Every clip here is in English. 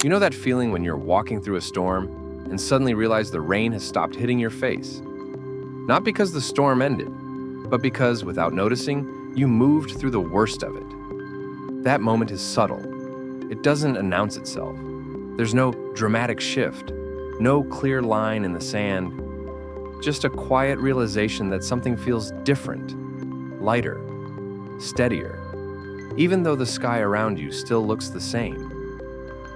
You know that feeling when you're walking through a storm and suddenly realize the rain has stopped hitting your face? Not because the storm ended, but because, without noticing, you moved through the worst of it. That moment is subtle. It doesn't announce itself. There's no dramatic shift, no clear line in the sand, just a quiet realization that something feels different, lighter, steadier, even though the sky around you still looks the same.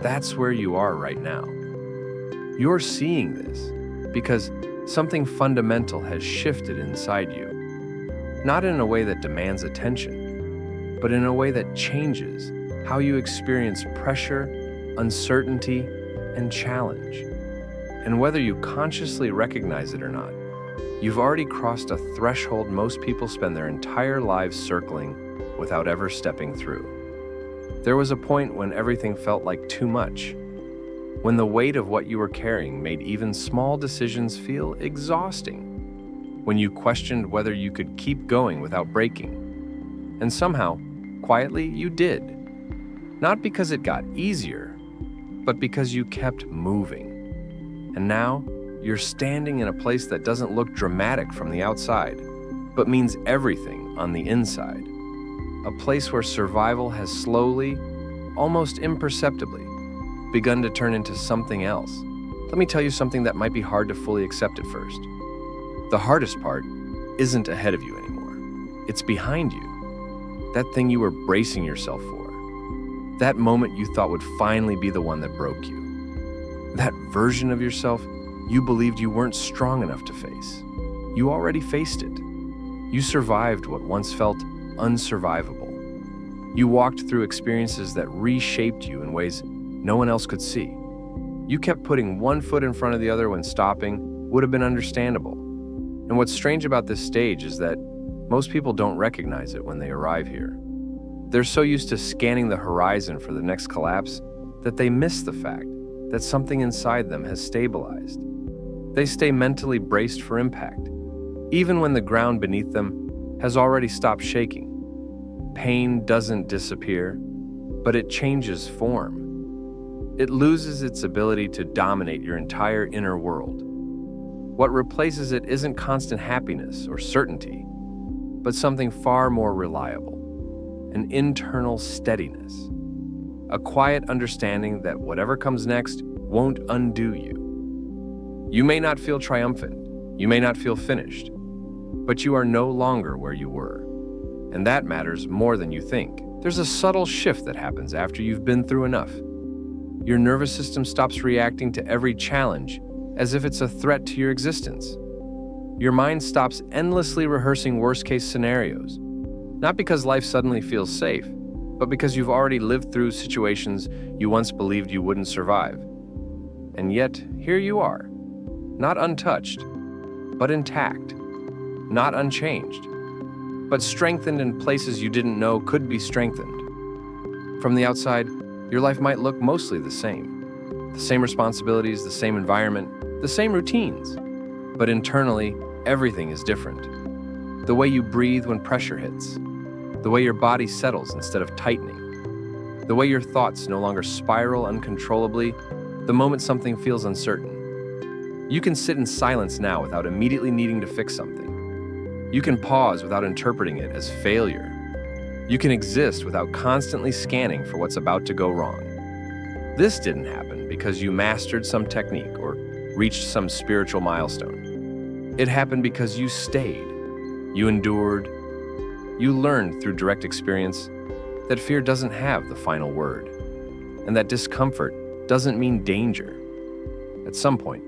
That's where you are right now. You're seeing this because something fundamental has shifted inside you. Not in a way that demands attention, but in a way that changes how you experience pressure, uncertainty, and challenge. And whether you consciously recognize it or not, you've already crossed a threshold most people spend their entire lives circling without ever stepping through. There was a point when everything felt like too much, when the weight of what you were carrying made even small decisions feel exhausting, when you questioned whether you could keep going without breaking. And somehow, quietly, you did. Not because it got easier, but because you kept moving. And now, you're standing in a place that doesn't look dramatic from the outside, but means everything on the inside. A place where survival has slowly, almost imperceptibly, begun to turn into something else. Let me tell you something that might be hard to fully accept at first. The hardest part isn't ahead of you anymore. It's behind you. That thing you were bracing yourself for. That moment you thought would finally be the one that broke you. That version of yourself you believed you weren't strong enough to face. You already faced it. You survived what once felt unsurvivable. You walked through experiences that reshaped you in ways no one else could see. You kept putting one foot in front of the other when stopping would have been understandable. And what's strange about this stage is that most people don't recognize it when they arrive here. They're so used to scanning the horizon for the next collapse that they miss the fact that something inside them has stabilized. They stay mentally braced for impact, even when the ground beneath them has already stopped shaking. Pain doesn't disappear, but it changes form. It loses its ability to dominate your entire inner world. What replaces it isn't constant happiness or certainty, but something far more reliable, an internal steadiness, a quiet understanding that whatever comes next won't undo you. You may not feel triumphant, you may not feel finished, but you are no longer where you were. And that matters more than you think. There's a subtle shift that happens after you've been through enough. Your nervous system stops reacting to every challenge as if it's a threat to your existence. Your mind stops endlessly rehearsing worst-case scenarios, not because life suddenly feels safe, but because you've already lived through situations you once believed you wouldn't survive. And yet, here you are, not untouched, but intact, not unchanged, but strengthened in places you didn't know could be strengthened. From the outside, your life might look mostly the same. The same responsibilities, the same environment, the same routines. But internally, everything is different. The way you breathe when pressure hits. The way your body settles instead of tightening. The way your thoughts no longer spiral uncontrollably the moment something feels uncertain. You can sit in silence now without immediately needing to fix something. You can pause without interpreting it as failure. You can exist without constantly scanning for what's about to go wrong. This didn't happen because you mastered some technique or reached some spiritual milestone. It happened because you stayed, you endured, you learned through direct experience that fear doesn't have the final word, and that discomfort doesn't mean danger. At some point,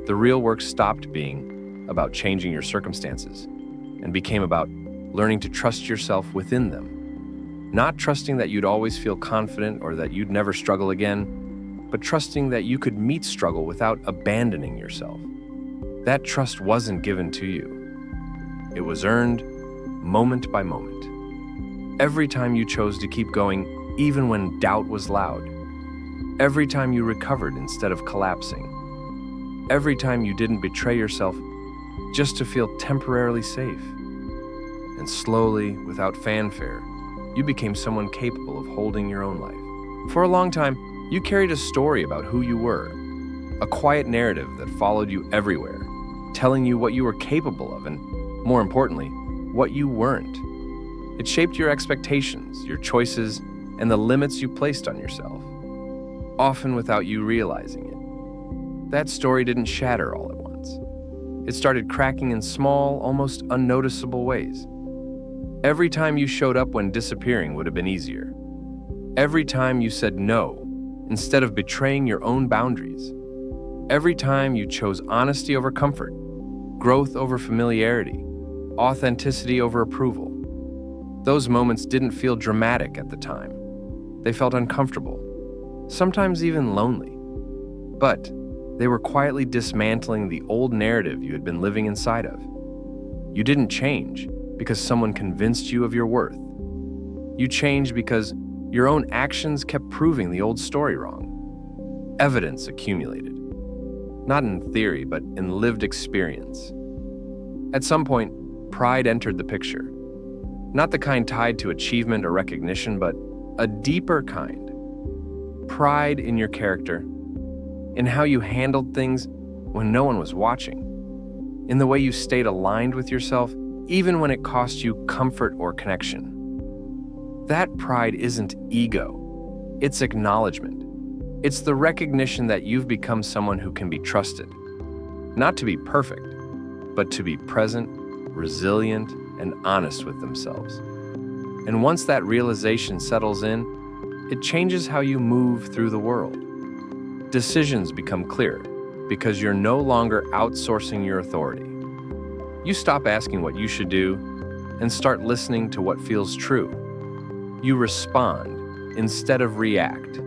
the real work stopped being about changing your circumstances and became about learning to trust yourself within them. Not trusting that you'd always feel confident or that you'd never struggle again, but trusting that you could meet struggle without abandoning yourself. That trust wasn't given to you. It was earned moment by moment. Every time you chose to keep going, even when doubt was loud. Every time you recovered instead of collapsing. Every time you didn't betray yourself just to feel temporarily safe. And slowly, without fanfare, you became someone capable of holding your own life. For a long time, You carried a story about who you were, a quiet narrative that followed you everywhere, telling you what you were capable of and, more importantly, what you weren't. It shaped your expectations, your choices, and the limits you placed on yourself, often without you realizing it. That story didn't shatter all at once. It started cracking in small, almost unnoticeable ways. Every time you showed up when disappearing would have been easier. Every time you said no instead of betraying your own boundaries. Every time you chose honesty over comfort, growth over familiarity, authenticity over approval. Those moments didn't feel dramatic at the time. They felt uncomfortable, sometimes even lonely. But they were quietly dismantling the old narrative you had been living inside of. You didn't change because someone convinced you of your worth. You changed because your own actions kept proving the old story wrong. Evidence accumulated. Not in theory, but in lived experience. At some point, pride entered the picture. Not the kind tied to achievement or recognition, but a deeper kind. Pride in your character, in how you handled things when no one was watching, in the way you stayed aligned with yourself, even when it cost you comfort or connection. That pride isn't ego, it's acknowledgement. It's the recognition that you've become someone who can be trusted. Not to be perfect, but to be present, resilient, and honest with themselves. And once that realization settles in, it changes how you move through the world. Decisions become clearer because you're no longer outsourcing your authority. You stop asking what you should do and start listening to what feels true. You respond instead of react.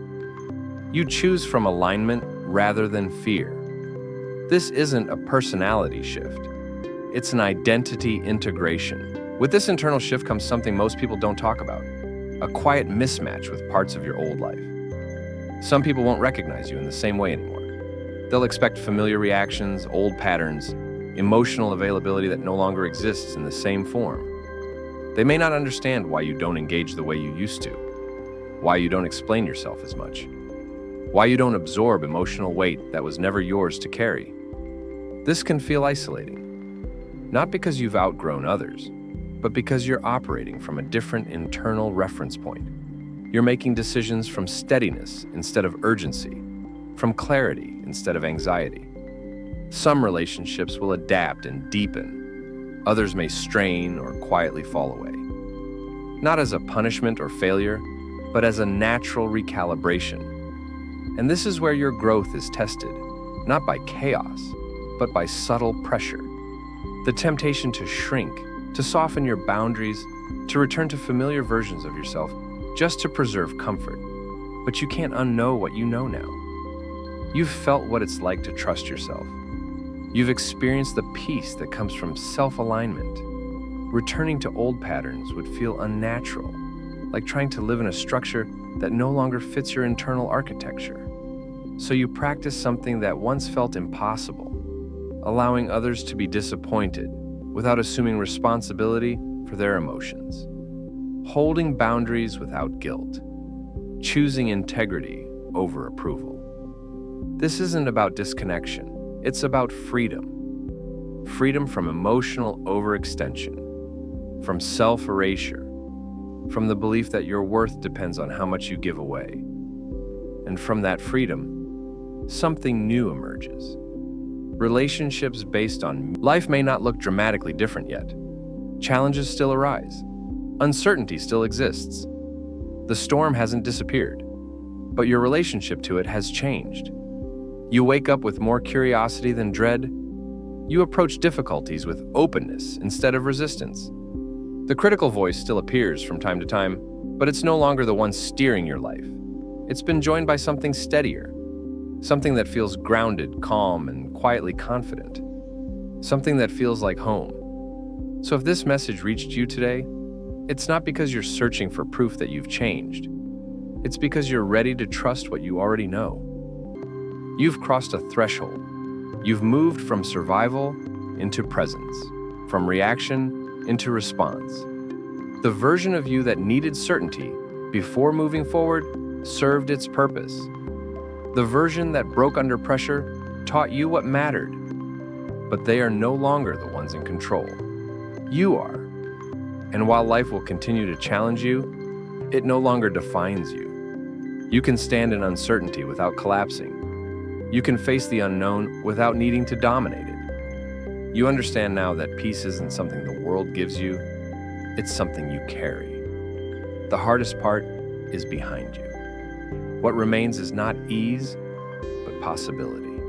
You choose from alignment rather than fear. This isn't a personality shift. It's an identity integration. With this internal shift comes something most people don't talk about, a quiet mismatch with parts of your old life. Some people won't recognize you in the same way anymore. They'll expect familiar reactions, old patterns, emotional availability that no longer exists in the same form. They may not understand why you don't engage the way you used to, why you don't explain yourself as much, why you don't absorb emotional weight that was never yours to carry. This can feel isolating, not because you've outgrown others, but because you're operating from a different internal reference point. You're making decisions from steadiness instead of urgency, from clarity instead of anxiety. Some relationships will adapt and deepen. Others may strain or quietly fall away. Not as a punishment or failure, but as a natural recalibration. And this is where your growth is tested, not by chaos, but by subtle pressure. The temptation to shrink, to soften your boundaries, to return to familiar versions of yourself, just to preserve comfort. But you can't unknow what you know now. You've felt what it's like to trust yourself. You've experienced the peace that comes from self-alignment. Returning to old patterns would feel unnatural, like trying to live in a structure that no longer fits your internal architecture. So you practice something that once felt impossible, allowing others to be disappointed without assuming responsibility for their emotions. Holding boundaries without guilt. Choosing integrity over approval. This isn't about disconnection, it's about freedom. Freedom from emotional overextension, from self-erasure, from the belief that your worth depends on how much you give away. And from that freedom, something new emerges. Relationships based on life may not look dramatically different yet. Challenges still arise. Uncertainty still exists. The storm hasn't disappeared, but your relationship to it has changed. You wake up with more curiosity than dread. You approach difficulties with openness instead of resistance. The critical voice still appears from time to time, but it's no longer the one steering your life. It's been joined by something steadier, something that feels grounded, calm, and quietly confident, something that feels like home. So if this message reached you today, it's not because you're searching for proof that you've changed. It's because you're ready to trust what you already know. You've crossed a threshold. You've moved from survival into presence, from reaction into response. The version of you that needed certainty before moving forward served its purpose. The version that broke under pressure taught you what mattered, but they are no longer the ones in control. You are. And while life will continue to challenge you, it no longer defines you. You can stand in uncertainty without collapsing. You can face the unknown without needing to dominate it. You understand now that peace isn't something the world gives you, it's something you carry. The hardest part is behind you. What remains is not ease, but possibility.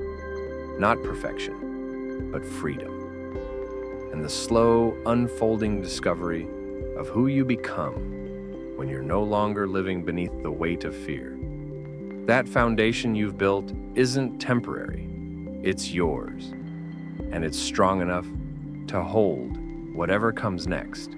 Not perfection, but freedom. And the slow, unfolding discovery of who you become when you're no longer living beneath the weight of fear. That foundation you've built isn't temporary, it's yours. And it's strong enough to hold whatever comes next.